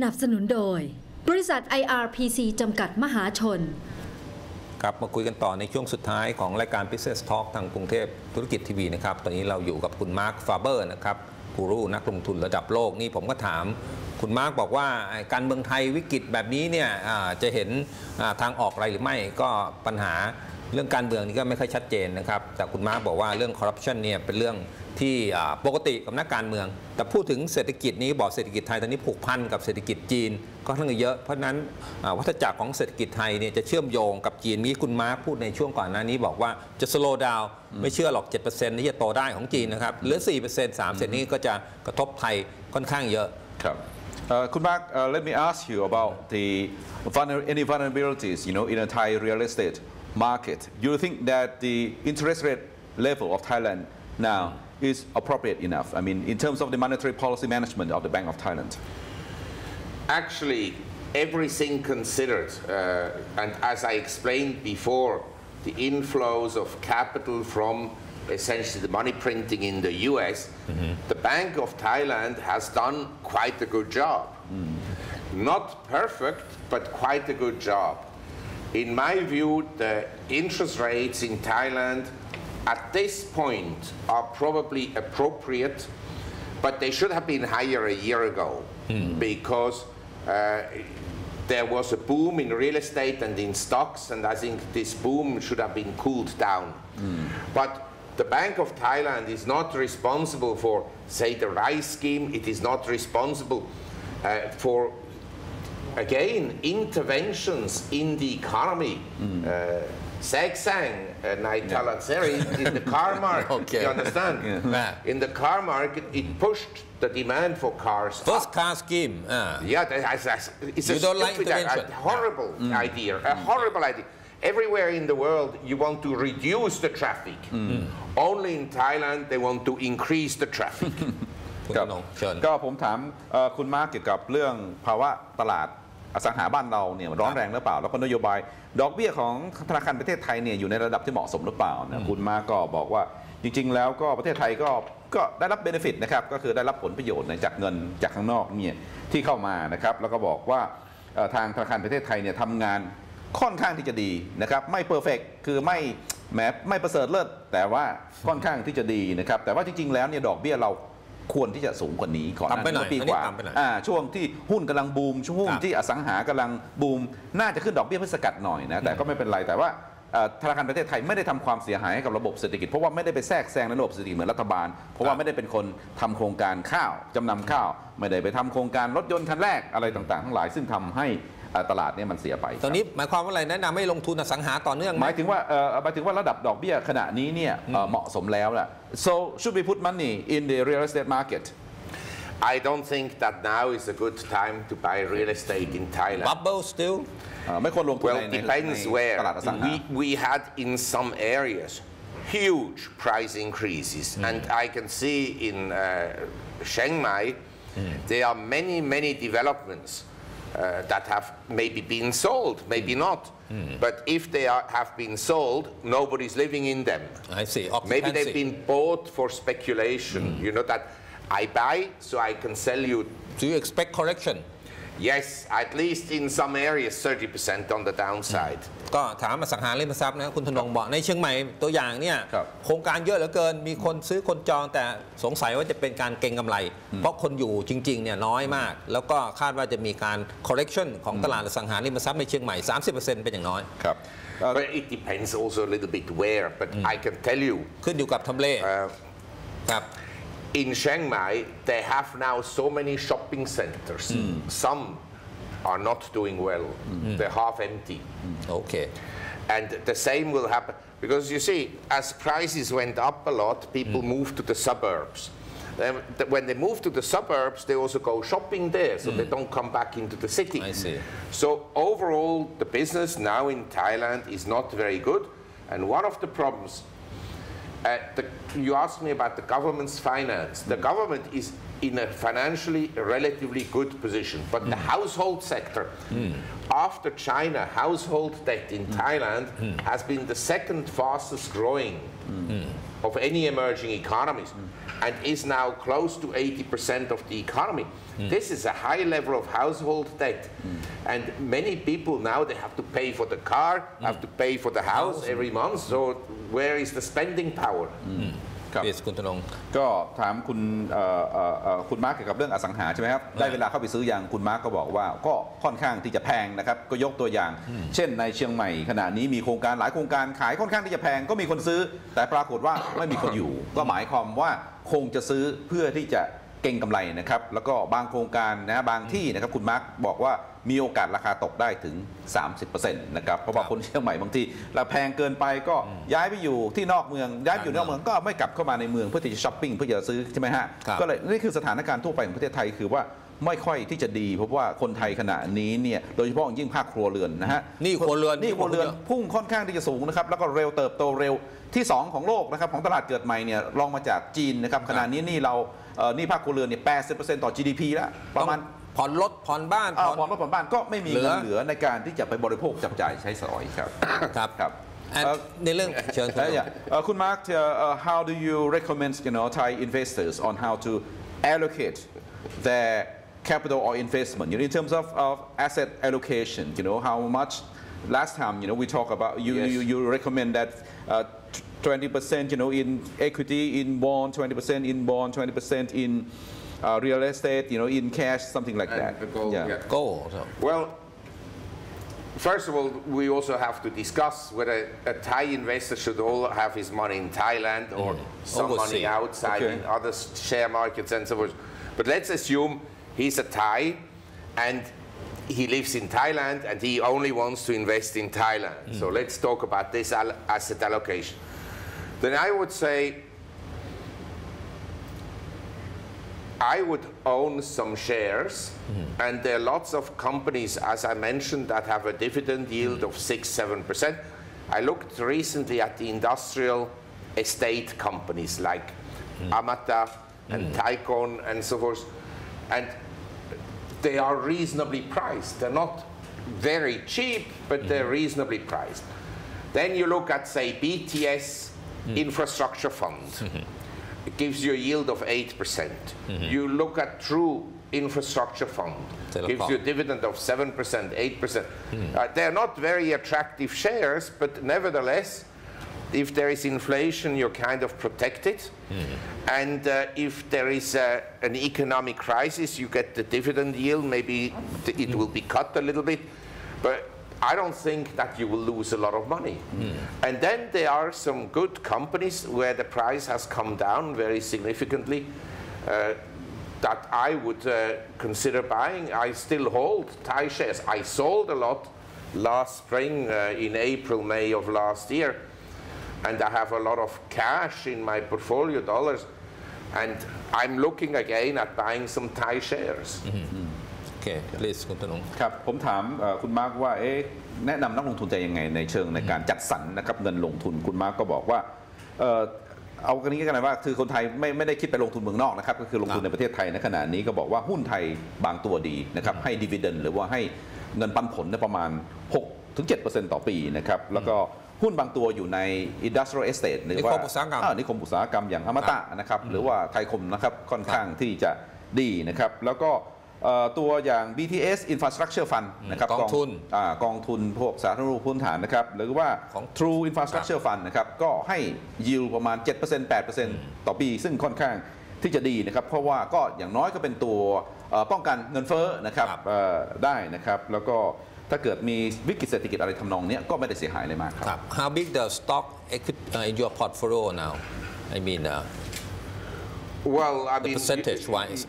นับสนุนโดยบริษัท IRPC จำกัดมหาชนครับมาคุยกันต่อในช่วงสุดท้ายของรายการ Business Talk ทางกรุงเทพธุรกิจทีวีนะครับตอนนี้เราอยู่กับคุณมาร์ค ฟาเบอร์นะครับกูรูนักลงทุนระดับโลกนี่ผมก็ถามคุณมาร์คบอกว่าการเมืองไทยวิกฤตแบบนี้เนี่ยจะเห็นทางออกอะไรหรือไม่ก็ปัญหาเรื่องการเมืองนี่ก็ไม่ค่อยชัดเจนนะครับแต่คุณมาร์คบอกว่าเรื่องคอร์รัปชันเนี่ยเป็นเรื่องที่ปกติกับนักการเมืองแต่พูดถึงเศรษฐกิจนี้บอกเศรษฐกิจไทยตอนนี้ผูกพันกับเศรษฐกิจจีนก็ทั้งเยอะเพราะนั้นวัฏจักรของเศรษฐกิจไทยเนี่ยจะเชื่อมโยงกับจีนนี้คุณมาร์คพูดในช่วงก่อนหน้านี้บอกว่าจะสโลว์ดาวน์ไม่เชื่อหรอก 7% นี่จะโตได้ของจีนนะครับเหลือ 4% 3% นี้ก็จะกระทบไทยค่อนข้างเยอะครับคุณมาร์ค let me ask you about the any vulnerabilities in the Thai real estate market. Do you think that the interest rate level of Thailand now is appropriate enough? I mean, in terms of the monetary policy management of the Bank of Thailand. Actually, everything considered, and as I explained before, the inflows of capital from essentially the money printing in the US, the Bank of Thailand has done quite a good job. Not perfect, but quite a good job. In my view, the interest rates in Thailand at this point are probably appropriate, but they should have been higher a year ago because there was a boom in real estate and in stocks, and I think this boom should have been cooled down. But the Bank of Thailand is not responsible for, say, the rice scheme. It is not responsible for, again, interventions in the economy. Sagsang and Naitalatseri in the car market. Okay. You understand? In the car market, it pushed the demand for cars. First car scheme. Yeah, it's a stupid, a horrible idea. A horrible idea. Everywhere in the world, you want to reduce the traffic. Only in Thailand, they want to increase the traffic. ก็ผมถามคุณมาร์คเกี่ยวกับเรื่องภาวะตลาดอสังหาบ้านเราเนี่ยร้อนแรงหรือเปล่าแล้วก็นโยบายดอกเบี้ยของธนาคารประเทศไทยเนี่ยอยู่ในระดับที่เหมาะสมหรือเปล่านะคุณมาร์คก็บอกว่าจริงๆแล้วก็ประเทศไทยก็ได้รับเบเนฟิตนะครับก็คือได้รับผลประโยชน์จากเงินจากข้างนอกเนี่ยที่เข้ามานะครับแล้วก็บอกว่าทางธนาคารประเทศไทยเนี่ยทำงานค่อนข้างที่จะดีนะครับไม่เพอร์เฟกต์คือไม่ประเสริฐเลิศแต่ว่าค่อนข้างที่จะดีนะครับแต่ว่าจริงๆแล้วเนี่ยดอกเบี้ยเราควรที่จะสูงกว่านี้ก่อนหน้านี้ปีกว่าช่วงที่หุ้นกำลังบูมช่วงที่อสังหากำลังบูมน่าจะขึ้นดอกเบี้ยเพื่อสกัดหน่อยนะแต่ก็ไม่เป็นไรแต่ว่าธนาคารประเทศไทยไม่ได้ทำความเสียหายให้กับระบบเศรษฐกิจเพราะว่าไม่ได้ไปแทรกแซงในระบบเศรษฐกิจเหมือนรัฐบาลเพราะว่าไม่ได้เป็นคนทำโครงการข้าวจำนำข้าวไม่ได้ไปทำโครงการรถยนต์คันแรกอะไรต่างๆทั้งหลายซึ่งทำให้ตลาดเนี่ยมันเสียไปตอนนี้หมายความว่าอะไรแนะนำให้ลงทุนอสังหาต่อเนื่องหมายถึงว่าระดับดอกเบี้ยขณะนี้เนี่ยเหมาะสมแล้วล่ะ so should we put money in the real estate market I don't think that now is a good time to buy real estate in Thailand. Bubble still? ไม่ควรลงทุน Well, depends where. We had in some areas huge price increases, and I can see in Chiang Mai there are many developments that have maybe been sold, maybe not. But if they have been sold, nobody's living in them. I see. Maybe they've been bought for speculation. You know that. I buy so I can sell you. Do you expect correction? Yes, at least in some areas 30% on the downside. ก็ถามอสังหาริมทรัพย์นะคุณธนงบอกในเชียงใหม่ตัวอย่างเนี่ยโครงการเยอะเหลือเกินมีคนซื้อคนจองแต่สงสัยว่าจะเป็นการเก็งกำไรเพราะคนอยู่จริงๆเนี่ยน้อยมากแล้วก็คาดว่าจะมีการ correction ของตลาดอสังหาริมทรัพย์ในเชียงใหม่ 30% เป็นอย่างน้อยครับ But it depends also a little bit where, but I can tell you ขึ้นอยู่กับทำเลครับIn Chiang Mai, they have now so many shopping centers. Some are not doing well. They're half empty. Okay. And the same will happen. Because you see, as prices went up a lot, people moved to the suburbs. When they move to the suburbs, they also go shopping there, so they don't come back into the city. I see. So overall, the business now in Thailand is not very good. And one of the problems you asked me about the government's finance. The government is in a financially relatively good position, but the household sector, after China, household debt in Thailand has been the second fastest growing of any emerging economies. and is now close to 80% of the economy. This is a high level of household debt, and many people now they have to pay for the car, have to pay for the house every month. So where is the spending power? ครับคุณธนงก็ถามคุณมาร์คเกี่ยวกับเรื่องอสังหาใช่ไหมครับได้เวลาเข้าไปซื้ออย่างคุณมาร์คก็บอกว่าก็ค่อนข้างที่จะแพงนะครับก็ยกตัวอย่างเช่นในเชียงใหม่ขณะนี้มีโครงการหลายโครงการขายค่อนข้างที่จะแพงก็มีคนซื้อแต่ปรากฏว่าไม่มีคนอยู่ก็หมายความว่าคงจะซื้อเพื่อที่จะเก่งกำไรนะครับแล้วก็บางโครงการนะบางที่นะครับคุณมาร์คบอกว่ามีโอกาสราคาตกได้ถึง 30% นะครับเพราะว่าคนเชียงใหม่บางทีราคาแพงเกินไปก็ย้ายไปอยู่ที่นอกเมืองย้ายไปอยู่นอกเมืองก็ไม่กลับเข้ามาในเมืองเพื่อที่จะช้อปปิ้งเพื่อจะซื้อใช่ไหมฮะก็เลยนี่คือสถานการณ์ทั่วไปของประเทศไทยคือว่าไม่ค่อยที่จะดีเพราะว่าคนไทยขณะนี้เนี่ยโดยเฉพาะยิ่งภาคครัวเรือนนะฮะนี่ครัวเรือนพุ่งค่อนข้างที่จะสูงนะครับแล้วก็เร็วเติบโตเร็วที่2ของโลกนะครับของตลาดเกิดใหม่เนี่ยรองมาจากจีนนะครับขณะนี้นี่เรานี่ภาคครัวเรือนเนี่ย 80% ต่อ GDP แล้วประมาณผ่อนรถผ่อนบ้านผ่อนรถผ่อนบ้านก็ไม่มีเงินเหลือในการที่จะไปบริโภคจับจ่ายใช้สอยครับครับในเรื่องเชิญคุณมาร์ค how do you recommend Thai investors on how to allocate their capital or investment in terms of asset allocation how much last time we talk about you recommend that 20% in equity in bond 20% in bond 20% in real estate in cash something like that gold well first of all we also have to discuss whether a Thai investor should all have his money in Thailand or some money outside in other share markets and so forth but let's assume he's a Thai and he lives in Thailand and he only wants to invest in Thailand so let's talk about this asset allocation then I would say I would own some shares and there are lots of companies as I mentioned that have a dividend yield of 6-7%. I looked recently at the industrial estate companies like Amata and Taikon and so forth and they are reasonably priced. They're not very cheap but they're reasonably priced. Then you look at say BTS infrastructure fund. It gives you a yield of 8%. You look at True Infrastructure Fund. Gives you a dividend of 7%, 8%. They're not very attractive shares, but nevertheless, if there is inflation, you're kind of protected. And if there is an economic crisis, you get the dividend yield. Maybe it will be cut a little bit. But I don't think that you will lose a lot of money. And then there are some good companies where the price has come down very significantly that I would consider buying. I still hold Thai shares. I sold a lot last spring in April, May of last year. And I have a lot of cash in my portfolio, dollars. And I'm looking again at buying some Thai shares. please คุณธนงครับผมถามคุณมาร์คว่าแนะนำนักลงทุนจะยังไงในเชิงในการจัดสรรนะครับเงินลงทุนคุณมาร์คก็บอกว่าเอากันนี้กันเลยว่าคือคนไทยไม่ได้คิดไปลงทุนเมืองนอกนะครับก็คือลงทุนในประเทศไทยในขณะนี้ก็บอกว่าหุ้นไทยบางตัวดีนะครับให้ดิวิเดนหรือว่าให้เงินปันผลประมาณ 6-7% ต่อปีนะครับแล้วก็หุ้นบางตัวอยู่ใน industrial estate หรือว่านิคมอุตสาหกรรมอย่างอมตะนะครับหรือว่าไทยคมนะครับค่อนข้างที่จะดีนะครับแล้วก็ตัวอย่าง BTS Infrastructure Fund นะครับกองทุนพวกสาธารณูปโภคพื้นฐานนะครับหรือว่า True Infrastructure Fund นะครับก็ให้ yield ประมาณ 7% 8% ต่อปีซึ่งค่อนข้างที่จะดีนะครับเพราะว่าก็อย่างน้อยก็เป็นตัวป้องกันเงินเฟ้อนะครับได้นะครับแล้วก็ถ้าเกิดมีวิกฤตเศรษฐกิจอะไรทำนองนี้ก็ไม่ได้เสียหายเลยมากครับ How big the stock in your portfolio now I mean Well, I mean, percentage-wise,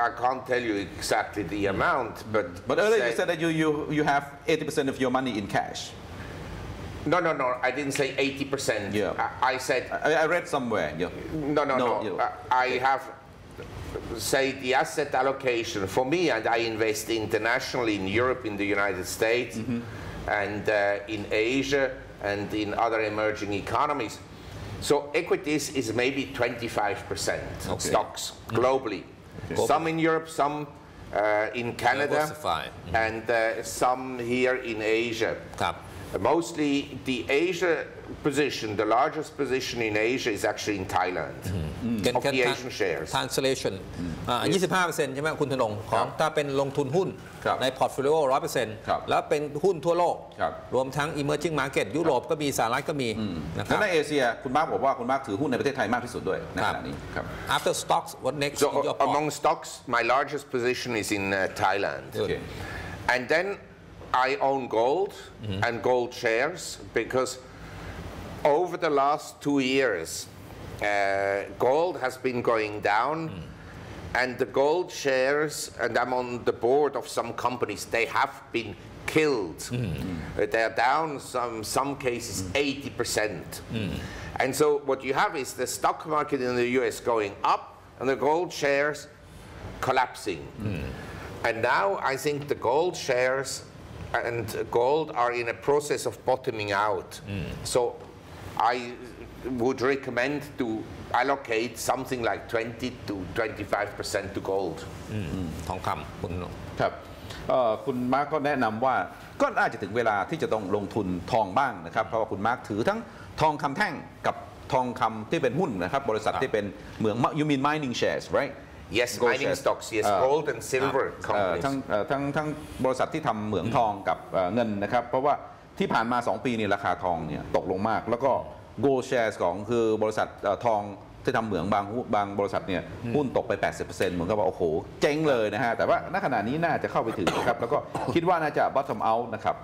I can't tell you exactly the amount, but earlier you said that you have 80% of your money in cash. No, I didn't say 80%. I said I read somewhere. No. I have say the asset allocation for me, and I invest internationally in Europe, in the United States, and in Asia, and in other emerging economies. So equities is maybe 25% of stocks globally. Some in Europe, some in Canada, and some here in Asia. Mostly the Asia position, the largest position in Asia is actually in Thailand of the Asian shares. Translation 25%ใช่ไหมคุณธนงของถ้าเป็นลงทุนหุ้นในพอร์ตโฟลิโอ 100% แล้วเป็นหุ้นทั่วโลกรวมทั้ง emerging market ยุโรปก็มีสหรัฐก็มีนะครับแล้วในเอเชียคุณมาร์คบอกว่าคุณมาร์คถือหุ้นในประเทศไทยมากที่สุดด้วยในขณะนี้ครับ After stocks what next So among stocks my largest position is in Thailand and then I own gold and gold shares because over the last 2 years gold has been going down and the gold shares and I'm on the board of some companies they have been killed they are down some cases 80% and so what you have is the stock market in the US going up and the gold shares collapsing and now I think the gold shares and gold are in a process of bottoming out. So I would recommend to allocate something like 20 to 25% to gold. ทองคำคุณครับคุณมาร์คก็แนะนำว่าก็น่าจะถึงเวลาที่จะต้องลงทุนทองบ้างนะครับเพราะว่าคุณมาร์คถือทั้งทองคำแท่งกับทองคำที่เป็นหุ้นนะครับบริษัทที่เป็นเหมือง you mean mining shares right Yes, mining stocks. Yes, gold and silver companies. ทั้งบริษัทที่ทำเหมืองทองกับเงินนะครับเพราะว่าที่ผ่านมา2 ปีนี่ราคาทองเนี่ยตกลงมากแล้วก็ gold shares ของคือบริษัททองที่ทำเหมืองบางบริษัทเนี่ยหุ้นตกไป 80% เหมือนกับว่าโอ้โหเจ๊งเลยนะฮะแต่ว่าณขณะนี้น่าจะเข้าไปถึงนะครับแล้วก็คิดว่าน่าจะ bottom out นะครับ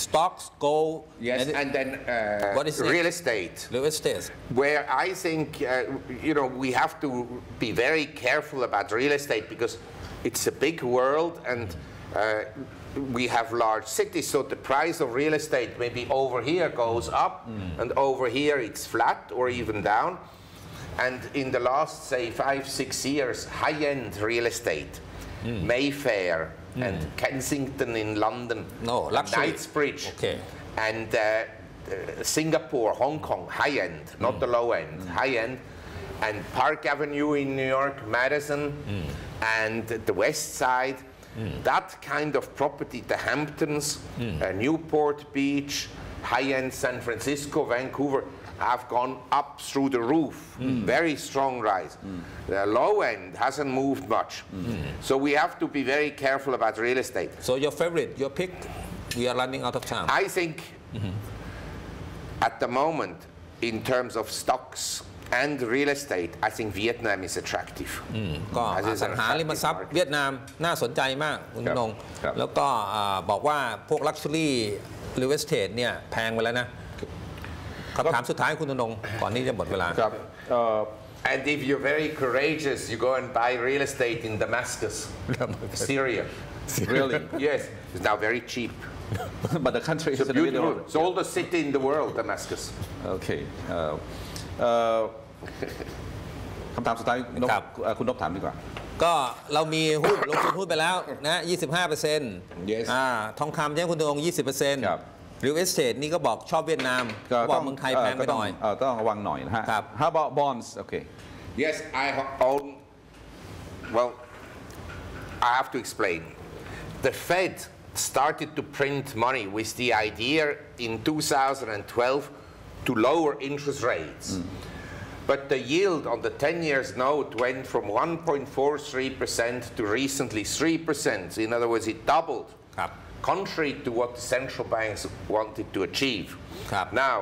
stocks gold yes and then what is real estate where I think we have to be very careful about real estate because it's a big world and we have large cities so the price of real estate maybe over here goes up and over here it's flat or even down and in the last say 5-6 years high-end real estate Mayfair and Kensington in London Knightsbridge and Singapore Hong Kong high-end not the low-end high-end and Park Avenue in New York Madison and the West Side that kind of property the Hamptons Newport Beach high-end San Francisco Vancouver have gone up through the roof very strong rise the low end hasn't moved much so we have to be very careful about real estate so your pick we are running out of time I think at the moment in terms of stocks and real estate I think Vietnam is attractive ก็อสังหาริมทรัพย์เวียดนามน่าสนใจมากคุณนงแล้วก็บอกว่าพวก luxury real estate เนี่ยแพงไปแล้วนะคำถามสุดท้ายคุณธนงก่อนที่จะหมดเวลาครับ and if you're very courageous you go and buy real estate in Damascus Syria really yes it's now very cheap but the country is beautiful it's all the city in the world Damascus okay คำถามสุดท้ายคุณนพถามดีกว่าก็เรามีหุ้นลงทุนหุ้นไปแล้วนะ 25% yes ทองคำใช่คุณธนง 20%ครับReal estate นี่ก็บอกชอบเวียดนามบอกเมืองไทยแพงไปหน่อยต้องระวังหน่อยนะฮะ How about bonds okay Yes I own well I have to explain the Fed started to print money with the idea in 2012 to lower interest rates but the yield on the 10 years note went from 1.43% to recently 3% in other words it doubled contrary to what the central banks wanted to achieve. Now,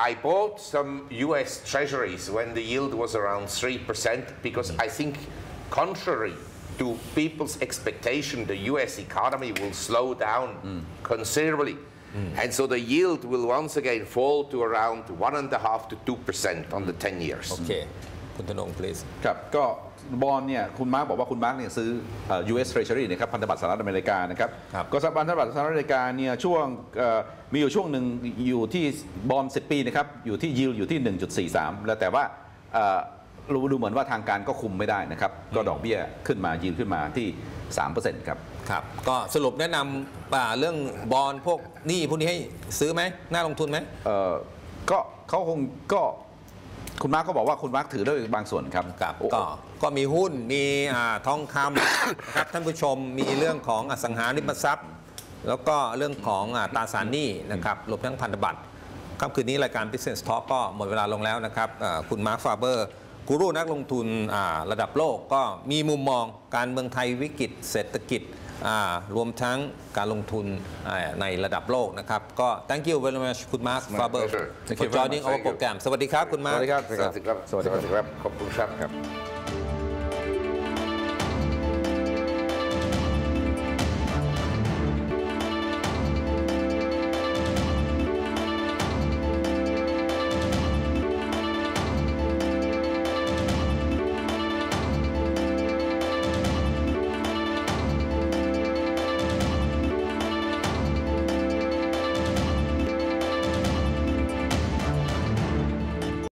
I bought some US treasuries when the yield was around 3% because I think contrary to people's expectation, the US economy will slow down considerably. And so the yield will once again fall to around 1.5 to 2% on the 10 years. Okay. คุณธนง please ครับก็บอลเนี่ยคุณมาร์คบอกว่าคุณมาร์คเนี่ยซื้อ US Treasury นะครับพันธบัตรสหรัฐอเมริกานะครับก็พันธบัตรสหรัฐอเมริกาเนี่ยช่วงมีอยู่ช่วงหนึ่งอยู่ที่บอล10 ปีนะครับอยู่ที่ยิลอยู่ที่ 1.43 แล้วแต่ว่าดูเหมือนว่าทางการก็คุมไม่ได้นะครับก็ดอกเบี้ยขึ้นมายิลขึ้นมาที่ 3% ครับครับก็สรุปแนะนำเรื่องบอลพวกหนี้พวกนี้ให้ซื้อไหมน่าลงทุนไหมก็เขาคงก็คุณมาร์คก็บอกว่าคุณมาร์คถือด้วยบางส่วนครับก็มีหุ้นมีทองคำนะครับท่านผู้ชมมีเรื่องของอสังหาริมทรัพย์ แล้วก็เรื่องของตราสารหนี้นะครับรวมทั้งพันธบัตรค่ำคืนนี้รายการ Business Talk ก็หมดเวลาลงแล้วนะครับคุณมาร์ค ฟาเบอร์กูรูนักลงทุนระดับโลกก็มีมุมมองการเมืองไทยวิกฤตเศรษฐกิจรวมทั้งการลงทุนในระดับโลกนะครับก็ thank you very much คุณมาร์ค ฟาเบอร์ for joining our program สวัสดีครับคุณมาร์ค สวัสดีครับ สวัสดีครับขอบคุณครับ